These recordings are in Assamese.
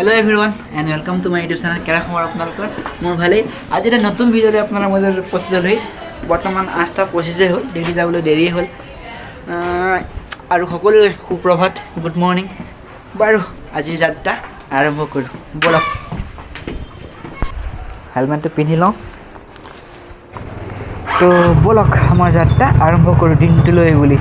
Hello everyone and welcome to my YouTube channel केरा खबर आपनलोकर मोर भाले आज এটা নতুন ভিডিওতে আপনারা মধ্যে উপস্থিত হই বর্তমান 8:25 হল ডিউটি যাবলৈ দেৰি হল আৰু সকলোৱে সুপ্ৰভাত গুড মৰ্নিং বাৰু আজি যাত্ৰা আৰম্ভ কৰো বলক হেলমেটটো পিন্ধি লওঁ তো বলক আমাৰ যাত্ৰা আৰম্ভ কৰো দিনটোলৈ বুলি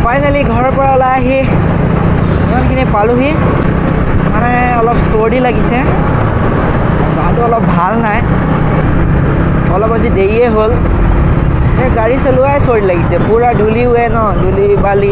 फाइनली घर पर ओला इमानखिनि पालोहि माने अलप सर्दी लगिसे गाটো अलप ভাল নাই अलप আজি দেৰিয়ে হল এই গাড়ী চলোৱাই सर्दी লাগিছে পুৰা ধুলি উৱে ন ধুলি বালি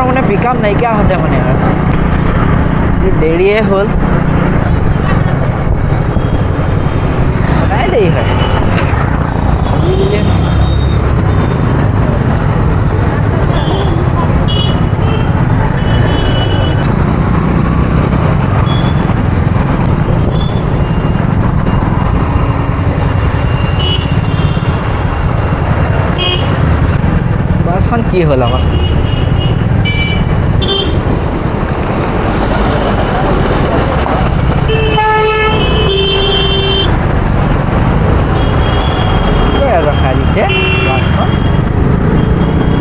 মানে পিকআপ নাইকিয়া হৈছে মানে আৰু দেৰিয়ে হ'ল সদায় দেৰি হয় বাছখন কি হ'ল আমাৰ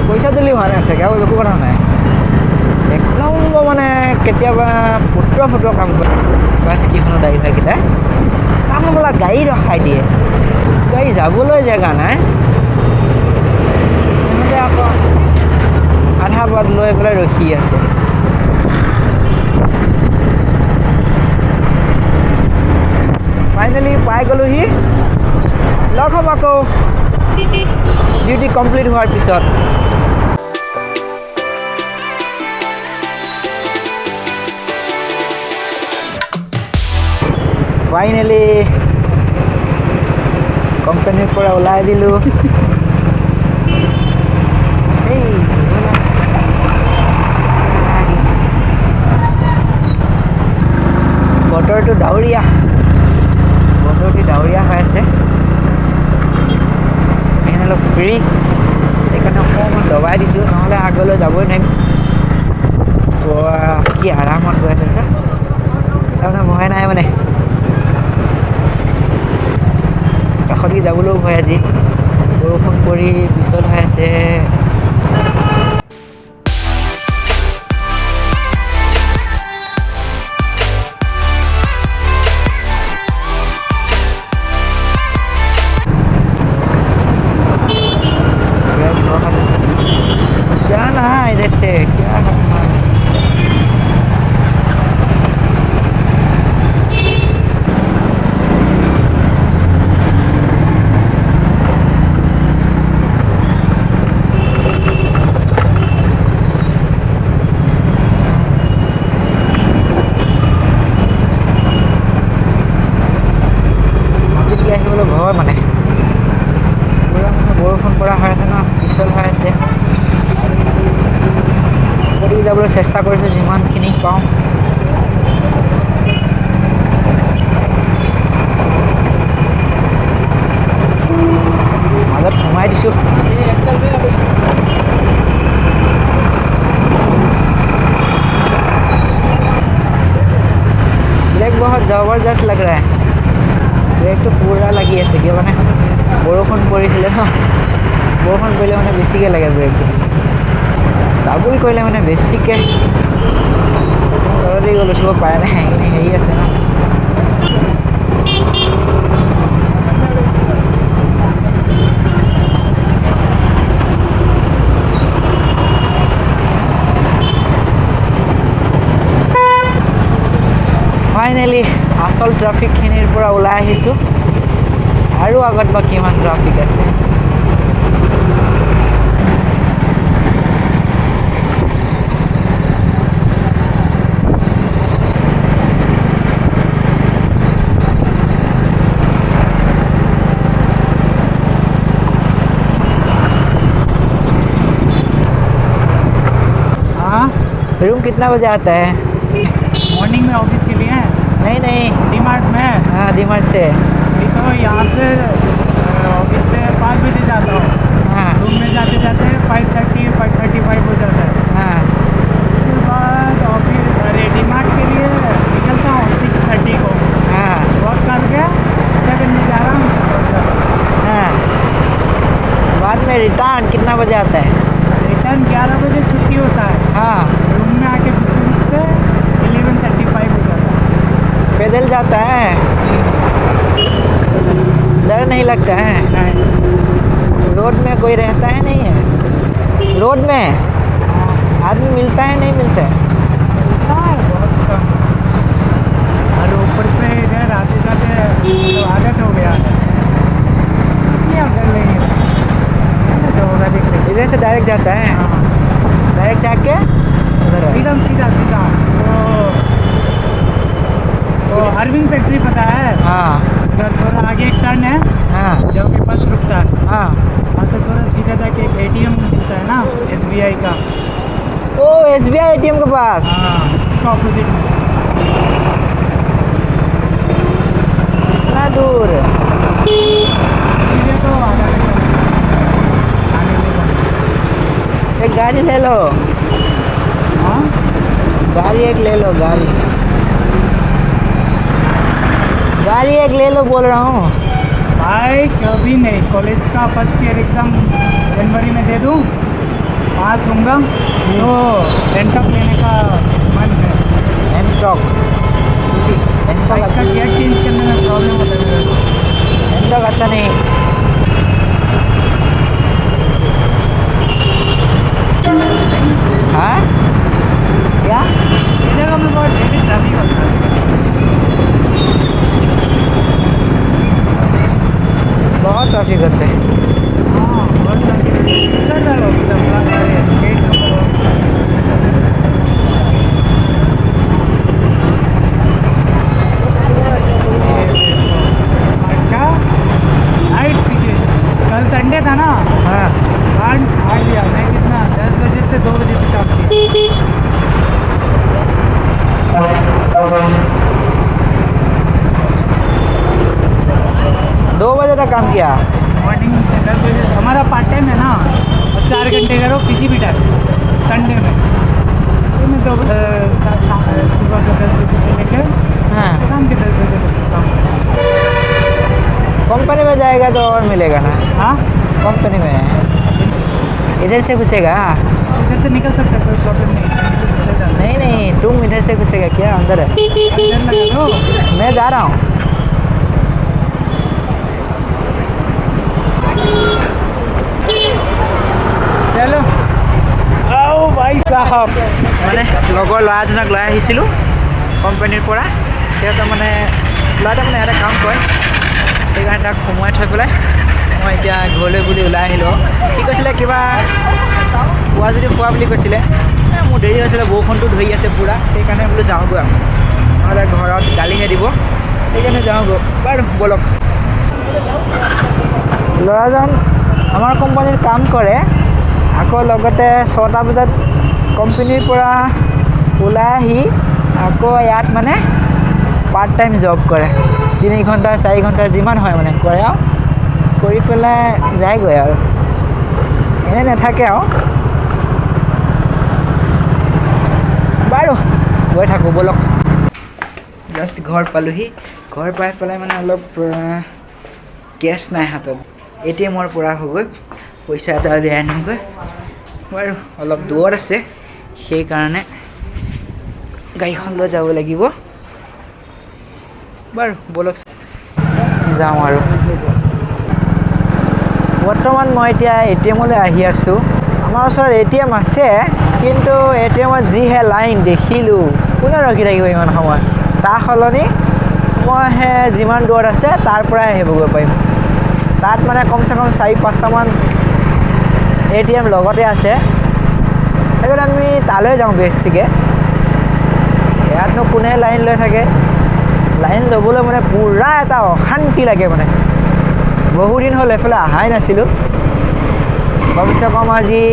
পইচা দিলে হোৱা নাই চাগে আৰু একো কথা নাই একদম মানে কেতিয়াবা ফুটোৱা কাম কৰে বাছ কিখনৰ ড্ৰাইভাৰকেইটা কাম বোলা গাড়ী ৰখাই দিয়ে গাড়ী যাবলৈ জেগা নাই সিহঁতে আকৌ আধা বাট লৈ পেলাই ৰখি আছে ফাইনেলি পাই গ'লোহি লগ হ'ম আকৌ ডিউটি কমপ্লিট হোৱাৰ পিছত ফাইনেলি কোম্পানীৰ পৰা ওলাই দিলোঁ বতৰটো ডাৱৰীয়া হৈ আছে অলপ ফ্ৰী সেইকাৰণে অকণমান দবাই দিছোঁ নহ'লে আগলৈ যাবই নোৱাৰিম কি আৰামত গৈ আছে তাৰমানে ভয় নাই মানে কাষত যাবলৈও ভয় আজি বৰষুণ পৰি পিছত হৈ আছে जाना है इधर से क्या চেষ্টা কৰিছোঁ যিমানখিনি পাওঁ। মাজত সোমাই দিছোঁ। ब्रेक बहुत ज़बरदस्त लग रहा है। ब्रेक तो पूरा लगी আছে কিয় মানে বৰষুণ পৰিছিলে ন, বৰষুণ পৰিলে মানে বেছিকৈ লাগে ব্ৰেকটো। ডাবুল কৰিলে মানে বেছিকৈ তলতে গ'ল, উঠিব পাৰে নাই, সেইখিনি হেৰি আছে ন। ফাইনেলি আচল ট্ৰাফিকখিনিৰ পৰা ওলাই আহিছোঁ। আৰু আগত বা কিমান ট্ৰাফিক আছে। रूम कितना बजे आता है? मॉर्निंग में ऑफिस के लिए है। नहीं डीमार्ट में। हाँ डीमार्ट से। तो यहाँ से ऑफिस से 5 बजे जाता हूँ। हाँ रूम में जाते जाते 5:35 हो जाता है। हाँ उसके बाद ऑफिस डीमार्ट के लिए निकलता हूँ 6:30 को। हाँ वर्क करके 7 बजे जा रहा हूँ। हाँ बाद में रिटर्न कितना बजे आता है? रिटर्न 11 बजे छुट्टी होता है। हाँ रूम में आके से 11:35 हो जाता है। पैदल जाता है? डर नहीं लगता है? नहीं। रोड में कोई रहता है नहीं है? रोड में आदमी मिलता है नहीं मिलता है? मिलता है बहुत कम। और ऊपर से इधर आते जाते तो आदत हो गया है। क्या कर लेंगे जो होगा देख लेंगे। इधर से डायरेक्ट जाता है? हाँ डायरेक्ट जाके उधर है। एकदम सीधा सीधा। वो अरविंद फैक्ट्री पता है? हाँ उधर थोड़ा आगे एक टर्न है हाँ जो कि बस रुकता है। हाँ वहाँ से थोड़ा सीधा जाके एक ATM मिलता है ना SBI का। ओ SBI ATM के पास। हाँ उसका ऑपोजिट में। इतना दूर? सीधे तो आधा घंटा आने में। एक गाड़ी ले लो। हाँ गाड़ी एक ले लो, गाड़ी एक ले लो बोल रहा हूँ। भाई कभी नहीं। कॉलेज का फर्स्ट ईयर एग्ज़ाम जनवरी में दे दूँ, पास होऊंगा तो रेंटॉक लेने का मन है। एनटॉक बाइक का गियर चेंज करने में प्रॉब्लम होता है मेरे को। एनटॉक अच्छा नहीं। हाँ क्या? ये जगह में बहुत हेवी ट्रैफिक होता है। बहुत ट्रैफिक होते हैं। हाँ बहुत ट्रैफिक। इधर डालो गेट अच्छा नाइट पीछे कल संडे था ना। हाँ आज दिया मैं कितना 10 बजे से 2 बजे तक काम किया। 2 बजे तक काम किया। मॉर्निंग 10 बजे हमारा पार्ट टाइम है ना, और 4 घंटे करो किसी भी टाइम संडे में। तो मैं तो सुबह के 10 बजे से लेकर हाँ शाम के 10 बजे तक काम। कंपनी में जाएगा तो और मिलेगा ना। हाँ कंपनी में इधर से घुसेगा? इधर से निकल सकते कोई प्रॉब्लम नहीं। नहीं तुम इधर से घुसेगा क्या? अंदर है। अंदर लगा दो। मैं जा रहा हूँ। चलो आओ भाई साहब। মানে লগৰ ল'ৰা এজনক লৈ আহিছিলোঁ কোম্পানীৰ পৰা। সিহঁতে মানে ল'ৰাটা মানে ইয়াতে কাম কৰে, সেইকাৰণে তাক সোমোৱাই থৈ পেলাই মই এতিয়া ঘৰলৈ বুলি ওলাই আহিলোঁ। কি কৈছিলে কিবা খোৱা যদি খোৱা বুলি কৈছিলে। মোৰ দেৰি হৈছিলে, বৰষুণটো ধৰি আছে পূৰা, সেইকাৰণে বোলো যাওঁগৈ আৰু নহ'লে ঘৰত গালিহে দিব, সেইকাৰণে যাওঁগৈ। বাৰু ব'লক। ল'ৰাজন আমাৰ কোম্পানীৰ কাম কৰে, আকৌ লগতে 6টা বজাত কোম্পানীৰ পৰা ওলাই আহি আকৌ ইয়াত মানে পাৰ্ট টাইম জব কৰে 3 ঘণ্টা 4 ঘণ্টা যিমান হয় মানে কৰে আৰু কৰি পেলাই যায়গৈ আৰু এনে নাথাকে আৰু বাৰু গৈ থাকোঁ ব'লক জাষ্ট ঘৰ পালোহি ঘৰ পাই পেলাই মানে অলপ কেছ নাই হাতত ATMৰ পৰা হ'বগৈ পইচা এটা উলিয়াই আনিমগৈ বাৰু অলপ দূৰত আছে সেইকাৰণে গাড়ীখন লৈ যাব লাগিব বাৰু ব'লক যাওঁ আৰু বৰ্তমান মই এতিয়া ATMলৈ আহি আছোঁ আমাৰ ওচৰত ATM আছে কিন্তু ATMত যিহে লাইন দেখিলোঁ কোনে ৰখি থাকিব ইমান সময় তাৰ সলনি মই যিমান দূৰত আছে তাৰ পৰাই আহিবগৈ পাৰিম তাত মানে কমচে কম 4-5টামান ATM লগতে আছে সেইকাৰণে আমি তালৈ যাওঁ বেছিকৈ ইয়াতনো কোনে লাইন লৈ থাকে লাইন ল'বলৈ মানে পূৰা এটা অশান্তি লাগে মানে বহুদিন হ'ল এইফালে অহাই নাছিলোঁ কমচে কম আজি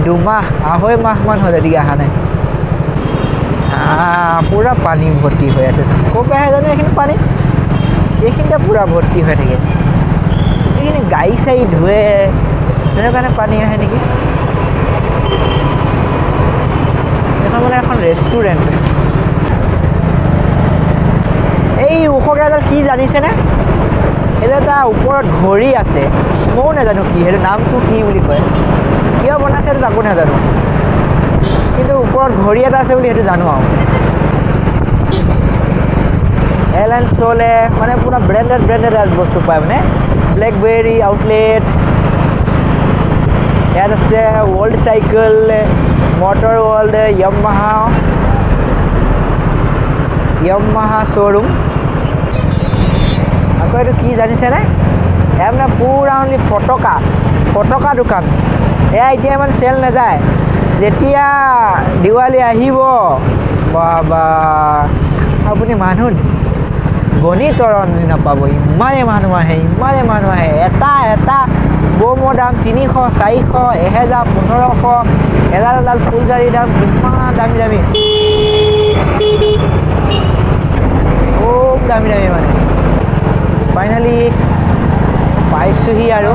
2 মাহ 2.5 মাহমান হ'ল এদিকে অহা নাই পূৰা পানী ভৰ্তি হৈ আছে ক'ৰ পৰা আহে জানো এইখিনি পানী এইখিনিতে পূৰা ভৰ্তি হৈ থাকে এইখিনি গাড়ী চাড়ী ধুৱে তেনেকুৱা কাৰণে পানী আহে নেকি এইখন মানে এখন ৰেষ্টুৰেণ্ট এই ওখকৈ এডাল কি জানিছেনে এইটো এটা ওপৰত ঘড়ী আছে ময়ো নাজানো কি সেইটো নামটো কি বুলি কয় কিয় বনাইছে সেইটো তাকো নাজানো কিন্তু ওপৰত ঘড়ী এটা আছে বুলি সেইটো জানো আৰু এয়াৰলাইন্স চলে মানে পূৰা ব্ৰেণ্ডেড বস্তু পায় মানে ব্লেকবেৰী আউটলেট ইয়াত আছে world cycle motor world Yamaha showroom আকৌ এইটো কি জানিছেনে এয়া মানে পূৰা অনলি ফটকা দোকান এয়া এতিয়া ইমান চেল নাযায় যেতিয়া দিৱালী আহিব বা আপুনি মানুহ গণি তৰণি নাপাব ইমানেই মানুহ আহে এটা বমৰ দাম 300 400 1000 1500 এডাল ফুলজাৰীৰ দাম কিমান দামী খুব দামী মানে ফাইনেলি পাইছোঁহি আৰু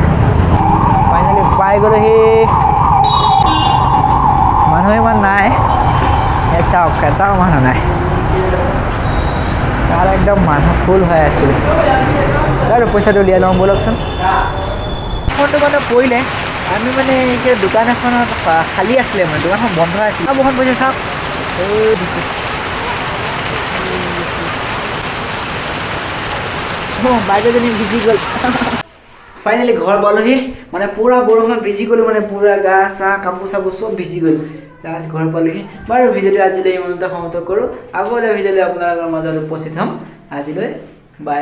ফাইনেলি পাই গ'লোহি মানুহ ইমান নাই চাওক এটাও মানুহ নাই তাত একদম মানুহ ফুল হৈ আছিলে আৰু পইচাটো উলিয়াই লওঁ ব'লকচোন ফোনটো মানে পৰিলে আমি মানে এতিয়া দোকান এখনত খালী আছিলে মানে দোকানখন বন্ধ আছিলে আৰু বহুত পইচা চাওক এই দিছোঁ বাইদেউজনী ভিজি গ'ল ফাইনেলি ঘৰ পালোহি মানে পূৰা বৰষুণত ভিজি গ'লোঁ মানে পূৰা গা চা কাপোৰ চাপোৰ চব ভিজি গ'ল লাষ্ট ঘৰ পালোহি বাৰু ভিডিঅ'টো আজিলৈ ইমানতে সমাপ্ত কৰোঁ আকৌ এটা ভিডিঅ'লৈ আপোনালোকৰ মাজত উপস্থিত হ'ম আজিলৈ বাই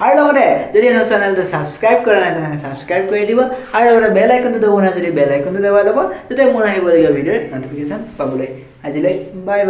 আৰু লগতে যদি আমাৰ চেনেলটো ছাবস্ক্ৰাইব কৰা নাই তেনেহ'লে ছাবস্ক্ৰাইব কৰি দিব আৰু লগতে বেল আইকনটো দবাব নাই যদি বেল আইকনটো দবাই ল'ব তেতিয়া মোৰ আহিবলগীয়া ভিডিঅ'ৰ ন'টিফিকেশ্যন পাবলৈ আজিলৈ বাই